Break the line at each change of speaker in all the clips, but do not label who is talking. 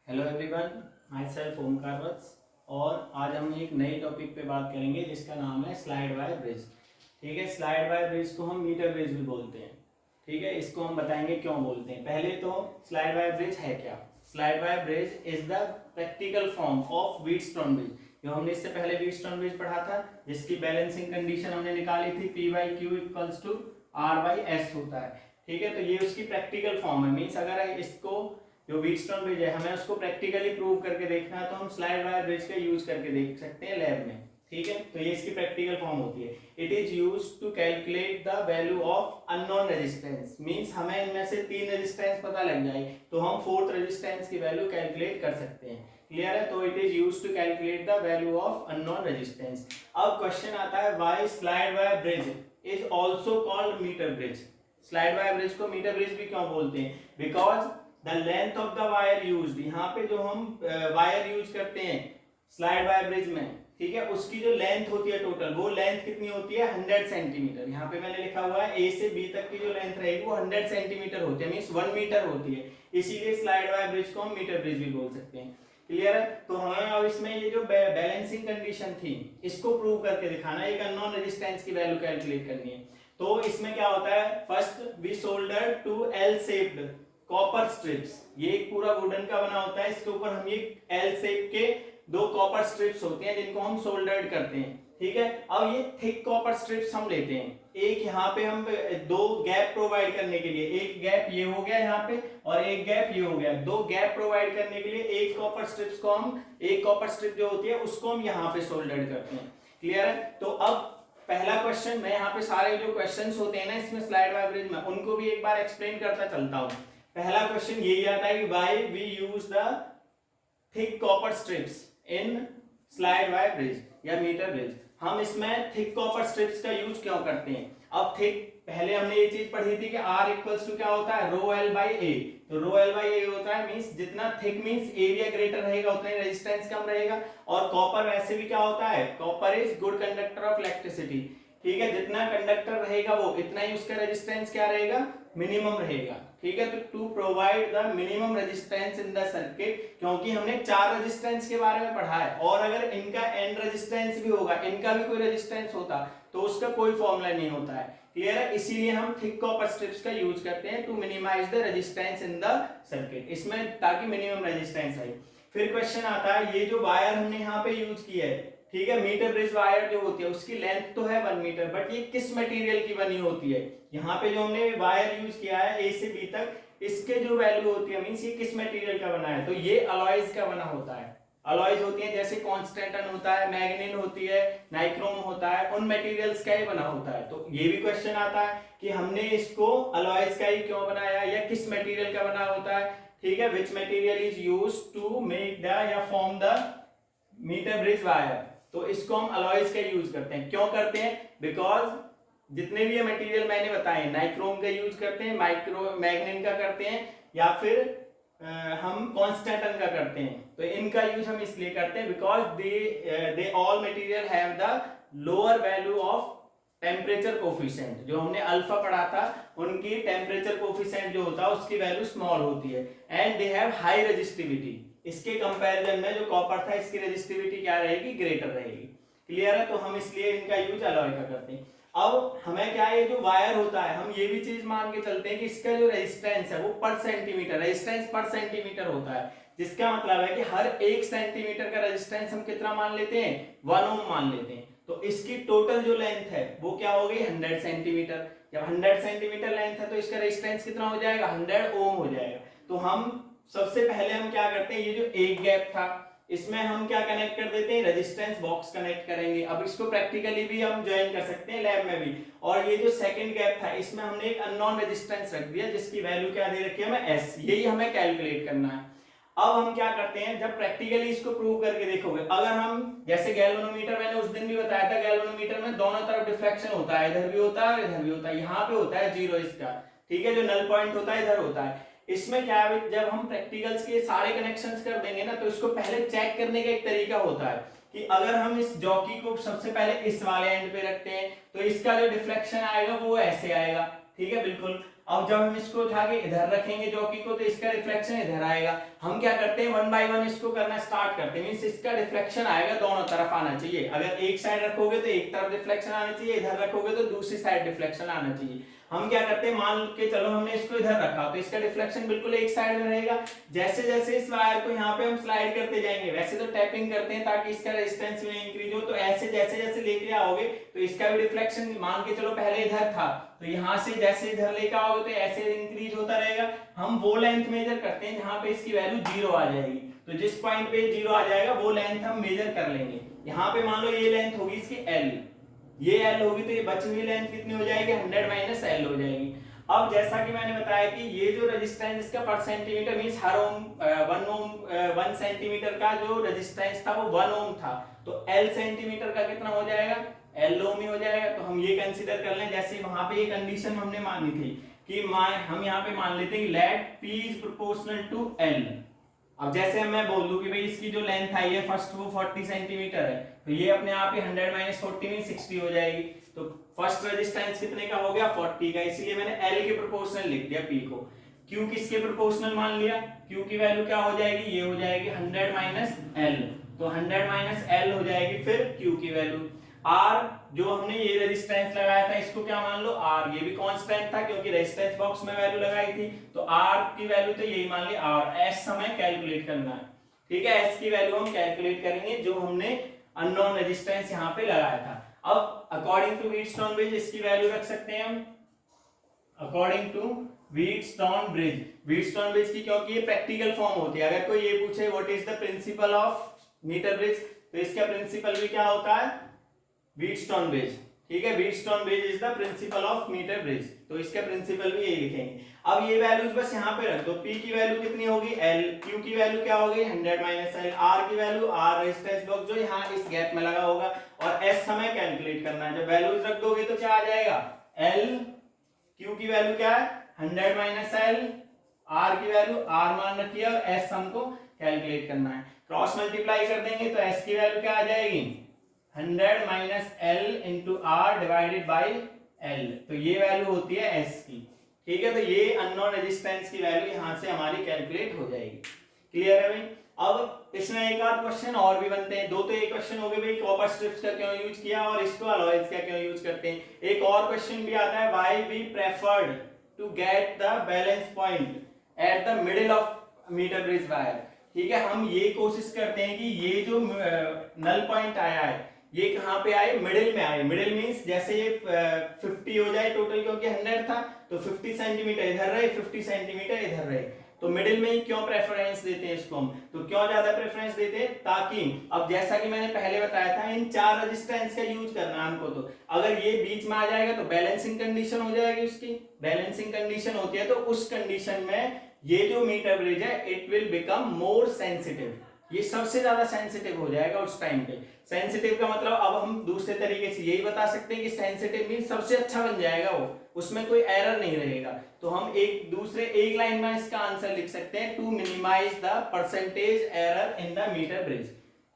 Hello everyone, myself Omkar Vats. और आज हम एक नए टॉपिक पे बात करेंगे जिसका नाम है स्लाइड वायर ब्रिज। ठीक है, स्लाइड वायर ब्रिज को हम मीटर ब्रिज भी बोलते हैं। ठीक है, इसको हम बताएंगे क्यों बोलते हैं। पहले तो स्लाइड वायर ब्रिज है क्या। Slide wire bridge is the practical form of Wheatstone bridge. जो हमने इससे पहले व्हीटस्टोन ब्रिज पढ़ा था, जिसकी बैलेंसिंग कंडीशन हमने निकाली थी, P by Q equals to R by S होता है। ठीक है, तो ये उसकी प्रैक्टिकल फॉर्म है। मीन्स अगर इसको जो व्हीटस्टोन ब्रिज है हमें उसको प्रैक्टिकली प्रूव करके देखना है तो हम स्लाइड वायर ब्रिज का यूज करके देख सकते हैं लैब में। ठीक है, तो ये इसकी प्रैक्टिकल फॉर्म होती है। It is use to calculate the value of unknown resistance. Means हमें इनमें से 3 रेजिस्टेंस पता लग जाए तो हम 4th रेजिस्टेंस की वैल्यू कैलकुलेट कर सकते हैं। क्लियर है, तो it is use to calculate the value of unknown resistance. अब क्वेश्चन आता है, why slide wire bridge is also called metre bridge. Slide wire bridge को मीटर ब्रिज भी क्यों बोलते हैं? Because the length of the wire used, यहाँ पे जो हम वायर यूज करते हैं स्लाइड वायर ब्रिज में, ठीक है, उसकी जो लेंथ होती है टोटल, वो लेंथ कितनी होती है? 100 सेंटीमीटर। यहाँ पे मैंने लिखा हुआ है ए से बी तक की जो लेंथ रहेगी वो 100 सेंटीमीटर होती है, मीन्स 1 मीटर होती है। इसीलिए स्लाइड वायर ब्रिज को हम मीटर ब्रिज भी बोल सकते हैं। क्लियर है, तो हमें अब इसमें ये जो बैलेंसिंग कंडीशन थी इसको प्रूव करके दिखाना है, एक अननोन रेजिस्टेंस की वैल्यू कैलकुलेट करनी है। तो इसमें क्या होता है, first we solder two L shaped copper strips. ये एक पूरा वुडन का बना होता है, इसके ऊपर हम ये एल शेप के 2 कॉपर स्ट्रिप्स होते हैं जिनको हम सोल्डर्ड करते हैं। ठीक है, अब ये थिक कॉपर स्ट्रिप्स हम लेते हैं, एक यहाँ पे हम 2 गैप प्रोवाइड करने के लिए, एक गैप ये हो गया यहाँ पे और एक गैप ये हो गया, 2 गैप प्रोवाइड करने के लिए एक कॉपर स्ट्रिप्स को हम, एक कॉपर स्ट्रिप जो होती है उसको हम यहाँ पे सोल्डर्ड करते हैं। क्लियर है, तो अब पहला क्वेश्चन, मैं यहाँ पे सारे जो क्वेश्चंस होते हैं ना इसमें स्लाइड वायर ब्रिज में, उनको भी एक बार एक्सप्लेन करता चलता हूँ। पहला क्वेश्चन यही आता है कि why we use the thick copper strips in slide wire bridge या मीटर ब्रिज। हम इसमें थिक कॉपर स्ट्रिप्स का यूज क्यों करते हैं? अब थिक, पहले हमने ये चीज पढ़ी थी कि R इक्वल्स टू क्या होता है, रो एल बाई ए। तो रो एल बाई ए होता है, मीन्स जितना थिक मीन्स एरिया ग्रेटर रहेगा उतना ही रेजिस्टेंस कम रहेगा। और कॉपर वैसे भी क्या होता है, copper is good conductor of electricity. ठीक है, जितना कंडक्टर रहेगा वो इतना ही उसका रेजिस्टेंस क्या रहेगा, मिनिमम रहेगा। ठीक है, तो to provide the minimum resistance in the circuit, क्योंकि हमने 4 रेजिस्टेंस के बारे में पढ़ा है और अगर इनका एंड रेजिस्टेंस भी होगा, इनका भी कोई रेजिस्टेंस होता तो उसका कोई फॉर्मूला नहीं होता है। क्लियर है, इसीलिए हम थिक कॉपर स्ट्रिप्स का यूज करते हैं to minimise the resistance in the circuit, इसमें ताकि मिनिमम रेजिस्टेंस आए। फिर क्वेश्चन आता है, ये जो वायर हमने यहाँ पे यूज की है, ठीक है, मीटर ब्रिज वायर जो होती है उसकी लेंथ तो है 1 मीटर, बट ये किस मटेरियल की बनी होती है? यहाँ पे जो हमने वायर यूज किया है ए से बी तक, इसके जो वैल्यू होती है, मींस ये किस मटेरियल का बना है? तो ये अलॉयज का बना होता है। अलॉयज होती है जैसे कॉन्स्टेंटन होता है, मैग्नीन होती है, नाइक्रोम होता है, उन मटेरियल्स का ही बना होता है। तो ये भी क्वेश्चन आता है कि हमने इसको अलॉयज का ही क्यों बनाया या किस मटेरियल का बना होता है। ठीक है, which material is used to make the या form the metre bridge wire. तो इसको हम अलॉयज का यूज करते हैं। क्यों करते हैं? बिकॉज जितने भी ये मटेरियल मैंने बताए, नाइक्रोम का यूज करते हैं, मैग्नीन का करते हैं, या फिर हम कॉन्स्टेंटन का करते हैं। तो इनका यूज हम इसलिए करते हैं because they all material have the lower value of temperature coefficient. जो हमने अल्फा पढ़ा था, उनकी टेम्परेचर कोफिशिएंट जो होता है उसकी वैल्यू स्मॉल होती है, and they have high resistivity. इसके कंपैरिजन में जो कॉपर था इसकी रेजिस्टिविटी क्या रहेगी, ग्रेटर रहेगी। क्लियर है, तो हम इसलिए इनका यूज अलॉय का करते हैं। अब हमें क्या है, जो वायर होता है हम ये भी चीज मान के चलते हैं कि इसका जो रेजिस्टेंस है वो पर सेंटीमीटर, रेजिस्टेंस पर सेंटीमीटर होता है, जिसका मतलब है कि हर 1 सेंटीमीटर का रेजिस्टेंस हम कितना मान लेते हैं, 1 ओम मान लेते हैं। तो इसकी टोटल जो लेंथ है वो क्या हो गई, 100 सेंटीमीटर। जब 100 सेंटीमीटर लेंथ है तो इसका रेजिस्टेंस कितना हो जाएगा, 100 ओम हो जाएगा। तो हम सबसे पहले हम क्या करते हैं, ये जो एक गैप था इसमें हम क्या कनेक्ट कर देते हैं, रेजिस्टेंस बॉक्स कनेक्ट करेंगे। अब इसको प्रैक्टिकली भी हम ज्वाइन कर सकते हैं लैब में भी। और ये जो सेकंड गैप था इसमें हमने एक अननोन रेजिस्टेंस रख दिया जिसकी वैल्यू क्या दे रखी है हमें, एस। यही हमें कैलकुलेट करना है। अब हम क्या करते हैं, जब प्रैक्टिकली इसको प्रूव करके देखोगे, अगर हम जैसे गैल्वेनोमीटर, मैंने उस दिन भी बताया था, गैल्वेनोमीटर में दोनों तरफ डिफ्लेक्शन होता है, इधर भी होता है और इधर भी होता है। यहाँ पे होता है 0 इसका, ठीक है, जो नल पॉइंट होता है इधर होता है। इसमें क्या है, जब हम प्रैक्टिकल्स के सारे कनेक्शंस कर देंगे ना, तो इसको पहले चेक करने का एक तरीका होता है कि अगर हम इस जॉकी को सबसे पहले इस वाले एंड पे रखते हैं तो इसका जो डिफ्लेक्शन आएगा वो ऐसे आएगा। ठीक है, बिल्कुल। अब जब हम इसको उठा के इधर रखेंगे जॉकी को तो इसका रिफ्लेक्शन इधर आएगा। हम क्या करते हैं, वन बाय वन इसको करना स्टार्ट करते हैं, मींस इसका रिफ्लेक्शन आएगा दोनों तरफ आना चाहिए। अगर एक साइड रखोगे तो एक तरफ रिफ्लेक्शन आना चाहिए, इधर रखोगे तो दूसरी साइड रिफ्लेक्शन आना चाहिए। हम क्या करते हैं, मान के चलो हमने इसको इधर रखा तो इसका रिफ्लेक्शन बिल्कुल एक साइड में रहेगा। जैसे जैसे इस वायर को यहाँ पे हम स्लाइड करते जाएंगे, वैसे तो टैपिंग करते हैं ताकि इसका रेजिस्टेंस में इंक्रीज हो, तो ऐसे जैसे जैसे लेके आओगे तो इसका भी रिफ्लेक्शन, मान के चलो पहले इधर था तो यहाँ से जैसे इधर लेके आओगे तो ऐसे इंक्रीज होता रहेगा। हम वो लेंथ मेजर करते हैं जहाँ पे इसकी वैल्यू 0 आ जाएगी, तो जिस पॉइंट पे 0 आ जाएगा वो लेंथ हम मेजर कर लेंगे। यहाँ पे मान लो ये लेंथ होगी इसकी L, ये L होगी तो ये बची हुई लेंथ कितनी हो जाएगी, 100 माइनस L हो जाएगी। अब जैसा कि मैंने बताया कि ये जो रेजिस्टेंस इसका पर सेंटीमीटर मींस हर ओम 1 सेंटीमीटर का जो रेजिस्टेंस था वो 1 ओम था, तो L सेंटीमीटर का कितना हो जाएगा, L ओम ही हो जाएगा। तो हम ये कंसीडर कर लें, जैसे वहां पे ये कंडीशन हमने मानी थी कि हम यहाँ पे मान लेते हैं let P is proportional to L। अब जैसे मैं बोल दूं कि भाई इसकी जो लेंथ आई है फर्स्ट वो 40 सेंटीमीटर है, तो ये अपने आप ही 100 माइनस 40 में 60 हो जाएगी। तो फर्स्ट रेजिस्टेंस कितने का हो गया, 40 का, इसीलिए मैंने L के प्रोपोर्शनल लिख दिया P को। Q किसके प्रोपोर्शनल मान लिया, Q की वैल्यू क्या हो जाएगी, ये हो जाएगी 100 माइनस L, तो 100 माइनस L हो जाएगी फिर Q की वैल्यू। R जो हमने ये रेजिस्टेंस लगाया था इसको क्या मान लो R, ये भी कांस्टेंट था क्योंकि रेजिस्टेंस बॉक्स में वैल्यू लगाई थी, तो R की वैल्यू तो यही मान ली R। S समय कैलकुलेट करना है, ठीक है, S की वैल्यू हम कैलकुलेट करेंगे जो हमने अननोन रेजिस्टेंस यहाँ पे लगाया था। अब अकॉर्डिंग टू व्हीटस्टोन ब्रिज इसकी वैल्यू रख सकते हैं हम, according to Wheatstone bridge. Wheatstone bridge की क्योंकि ये प्रैक्टिकल फॉर्म होती है, अगर कोई ये पूछे what is the principle of metre bridge तो इसका प्रिंसिपल भी क्या होता है, व्हीटस्टोन ब्रिज, ठीक है, Wheatstone bridge is the principle of metre bridge, तो इसका प्रिंसिपल भी यही लिखेंगे। अब ये वैल्यूज बस यहाँ पे रख दो, P की वैल्यू कितनी होगी L, Q की वैल्यू क्या होगी 100 माइनस L, R की वैल्यू R रेजिस्टेंस बॉक्स जो यहाँ इस गैप में लगा होगा, और S समय कैलकुलेट करना है। जब वैल्यूज रख दोगे तो क्या आ जाएगा, L Q की वैल्यू क्या है 100 माइनस L, R की वैल्यू R मान रखी है और S हमको कैलकुलेट करना है। क्रॉस मल्टीप्लाई कर देंगे तो S की वैल्यू क्या आ जाएगी 100 minus L into R divided by L, तो ये वैल्यू होती है S की, ठीक है। तो ये अननोन रेजिस्टेंस की वैल्यू यहां से हमारी कैलकुलेट हो जाएगी। क्लियर है भाई। अब इसमें एक आध क्वेश्चन और भी बनते हैं, दो तो एक क्वेश्चन हो गए भाई कॉपर स्ट्रिप्स का क्यों यूज किया और इसको अलॉयज का क्यों यूज करते हैं। एक और क्वेश्चन भी आता है, why we preferred to get the balance point at the middle of metre bridge wire, ठीक है। हम ये कोशिश करते हैं कि ये जो नल पॉइंट आया है ये कहाँ पे आए, मिडिल में आए। मिडिल मींस जैसे ये 50 हो जाए टोटल, क्योंकि 100 था तो 50 सेंटीमीटर इधर रहे 50 सेंटीमीटर इधर रहे, तो मिडिल में ही क्यों प्रेफरेंस देते हैं इसको हम, तो क्यों ज्यादा प्रेफरेंस देते हैं, ताकि अब जैसा कि मैंने पहले बताया था इन चार रेजिस्टेंस का यूज करना है हमको, तो अगर ये बीच में आ जाएगा तो बैलेंसिंग कंडीशन हो जाएगी, उसकी बैलेंसिंग कंडीशन होती है, तो उस कंडीशन में ये जो मीटर ब्रिज है it will become more sensitive, ये सबसे ज्यादा सेंसिटिव हो जाएगा उस टाइम पे। सेंसिटिव का मतलब अब हम दूसरे तरीके से यही बता सकते हैं कि सेंसिटिव मीन सबसे अच्छा बन जाएगा वो, उसमें कोई एरर नहीं रहेगा। तो हम एक लाइन में इसका आंसर लिख सकते हैं, to minimise the percentage error in the metre bridge,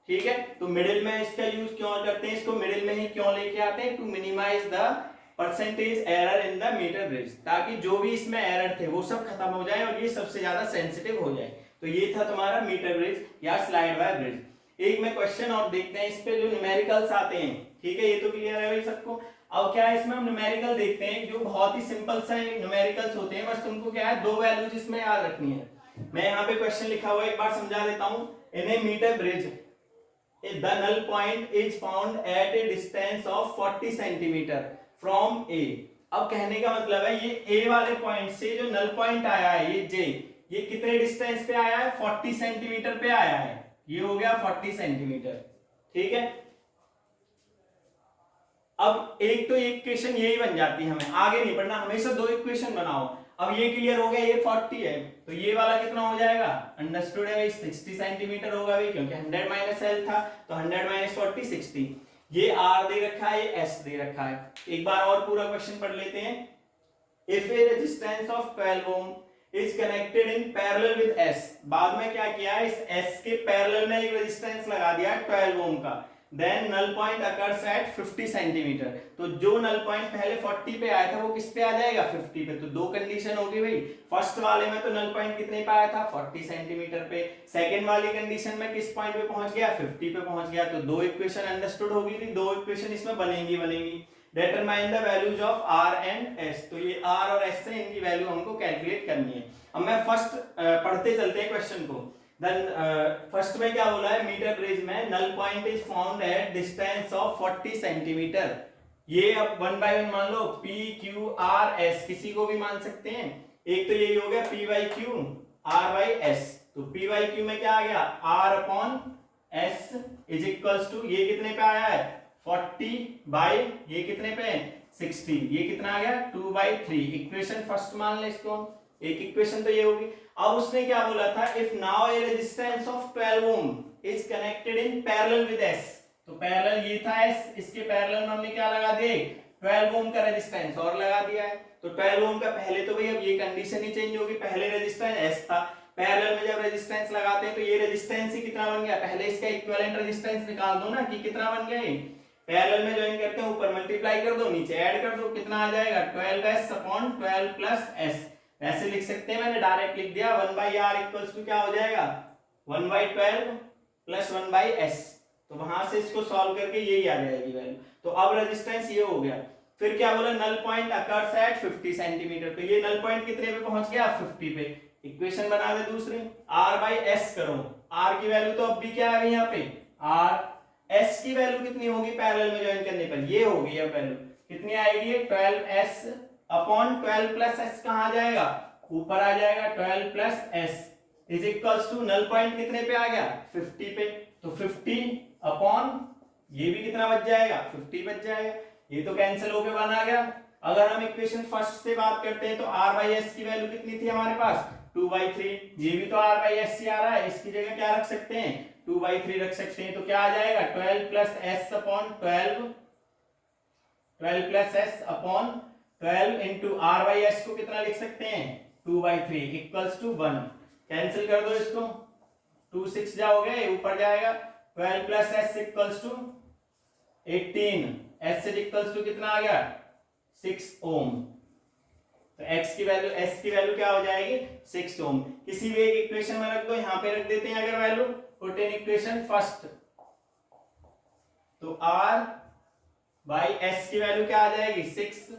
ठीक है। तो मिडिल में इसका यूज क्यों करते हैं, इसको मिडिल में ही क्यों लेके आते हैं, to minimise the percentage error in the metre bridge, ताकि जो भी इसमें एरर थे वो सब खत्म हो जाए और ये सबसे ज्यादा सेंसिटिव हो जाए। तो ये था तुम्हारा मीटर ब्रिज या स्लाइड वायर ब्रिज। एक में क्वेश्चन और देखते हैं, इस पे जो न्यूमेरिकल्स आते हैं, ठीक है, ये तो क्लियर है भाई सबको। अब क्या है इसमें हम न्यूमेरिकल देखते हैं जो बहुत ही सिंपल सा न्यूमेरिकल्स होते हैं, बस तुमको क्या है दो वैल्यूज इसमें याद रखनी है। मैं यहाँ पे क्वेश्चन लिखा हुआ एक बार समझा देता हूँ। In a meter bridge the null point is found at a distance of 40 centimeter from A. अब कहने का मतलब है ये ए वाले पॉइंट से जो नल पॉइंट आया है ये जे, ये कितने डिस्टेंस पे आया है, 40 सेंटीमीटर पे आया है, ये हो गया 40 सेंटीमीटर, ठीक है। अब एक तो इक्वेशन यही बन जाती है, हमें आगे नहीं पढ़ना, हमेशा दो इक्वेशन बनाओ। अब ये क्लियर हो गया, ये 40 है तो ये वाला कितना हो जाएगा, अंडरस्टूड है भाई 60 सेंटीमीटर होगा भाई, क्योंकि 100 माइनस एल था तो 100 माइनस 40 60। ये आर दे रखा है, ये एस दे रखा है। एक बार और पूरा क्वेश्चन पढ़ लेते हैं। If a resistance of 12 ohm is connected in parallel with S, बाद में क्या किया है, इस S के पैरेलल में एक रेजिस्टेंस लगा दिया 12 ओम का, then null point occurs at 50 centimetre. तो जो नल पॉइंट पहले 40 पे आया था वो किस पे आ जाएगा 50 पे। तो दो कंडीशन होगी भाई, फर्स्ट वाले में तो नल पॉइंट कितने पे आया था 40 सेंटीमीटर पे, सेकंड वाली कंडीशन में किस पॉइंट पे पहुंच गया 50 पे पहुंच गया। तो दो इक्वेशन अंडरस्टूड होगी थी, दो इक्वेशन इसमें बनेंगी। Determine the values of R and S. तो ये आर और एस से इनकी वैल्यू हमको कैलकुलेट करनी है। अब मैं फर्स्ट पढ़ते चलते हैं क्वेश्चन को। फर्स्ट में क्या बोला है, मीटर ब्रिज में null point is found at distance of 40 centimetre. ये अब वन बाय वन मान लो, P Q R S किसी को भी मान सकते हैं। एक तो यही हो गया P by Q R by S। तो P बाई Q में क्या आ गया R upon S is equals to, ये कितने पे आया है 40 बाई ये कितने पे 60, ये कितना आ गया 2/3। इक्वेशन फर्स्ट मान ले इसको, एक इक्वेशन तो ये होगी। अब उसने क्या बोला था, if now a resistance of 12 ohm is connected in parallel with S। तो पैरेलल ये था S, इसके पैरेलल में हमने क्या लगा दिया 12 ओम का रेजिस्टेंस और लगा दिया है। तो 12 ओम का पहले तो भाई अब ये कंडीशन ही चेंज होगी, पहले रेजिस्टेंस S था, पैरेलल में जब रेजिस्टेंस लगाते हैं तो ये रेजिस्टेंस ही कितना बन गया, पहले इसका इक्विवेलेंट रेजिस्टेंस निकाल दो ना कि कितना बन गया ये। पैरेलल में ज्वाइन करते हैं, ऊपर मल्टीप्लाई कर दो नीचे ऐड कर दो, कितना आ जाएगा 12s अपॉन 12 प्लस s। वैसे लिख सकते हैं, मैंने डायरेक्ट लिख दिया 1/r इक्वल्स टू क्या हो जाएगा 1/12 प्लस 1/s। तो वहां से इसको सॉल्व करके यही आ जाएगी वैल्यू। तो अब रेजिस्टेंस ये हो गया। फिर क्या बोला, null point occurs at 50 centimetre. तो ये नल पॉइंट कितने पे पहुंच गया 50 पे। इक्वेशन बना दे दूसरी, r बाई एस करो, r की वैल्यू तो अब भी क्या है यहाँ पे r, s की वैल्यू कितनी होगी पैरेलल में ज्वाइन करने पर, ये होगी अब वैल्यू कितनी आएगी 12s अपॉन 12 प्लस s कहाँ आ जाएगा ऊपर आ जाएगा 12 plus s is equals to null point कितने पे आ गया 50 पे। तो 50 अपॉन ये भी कितना बच जाएगा 50 बच जाएगा, ये तो कैंसिल होके बन आ गया। अगर हम इक्वेशन फर्स्ट से बात करते हैं तो r बाई एस की वैल्यू कितनी थी हमारे पास 2/3, ये भी तो r बाई एस से आ रहा है, इसकी जगह क्या रख सकते हैं 2/3 रख सकते हैं। तो क्या आ जाएगा 12 plus S upon 12 plus S upon 12 into R by S को कितना लिख सकते हैं 2/3 इक्वल्स टू 1। कैंसिल कर दो इसको, 2 6 जाओगे ऊपर जाएगा 12 plus S equals to 18, S equals to कितना आ गया 6 ओम। तो x की वैल्यू s की वैल्यू क्या हो जाएगी 6 ओम। किसी भी एक इक्वेशन में रख दो, यहां पे रख देते हैं अगर value, put in equation first. तो r बाई s की वैल्यू क्या आ जाएगी 6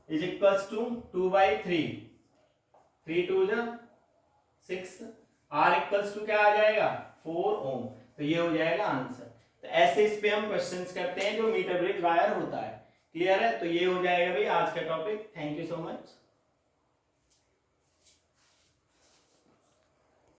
इज इक्वल्स टू 2/3, 3 2 जा 6, r इक्वल्स टू क्या आ जाएगा 4 ओम। तो ये हो जाएगा आंसर। तो ऐसे इस पे हम क्वेश्चंस करते हैं जो मीटर ब्रिज वायर होता है। क्लियर है, तो ये हो जाएगा भाई आज का topic. Thank you so much.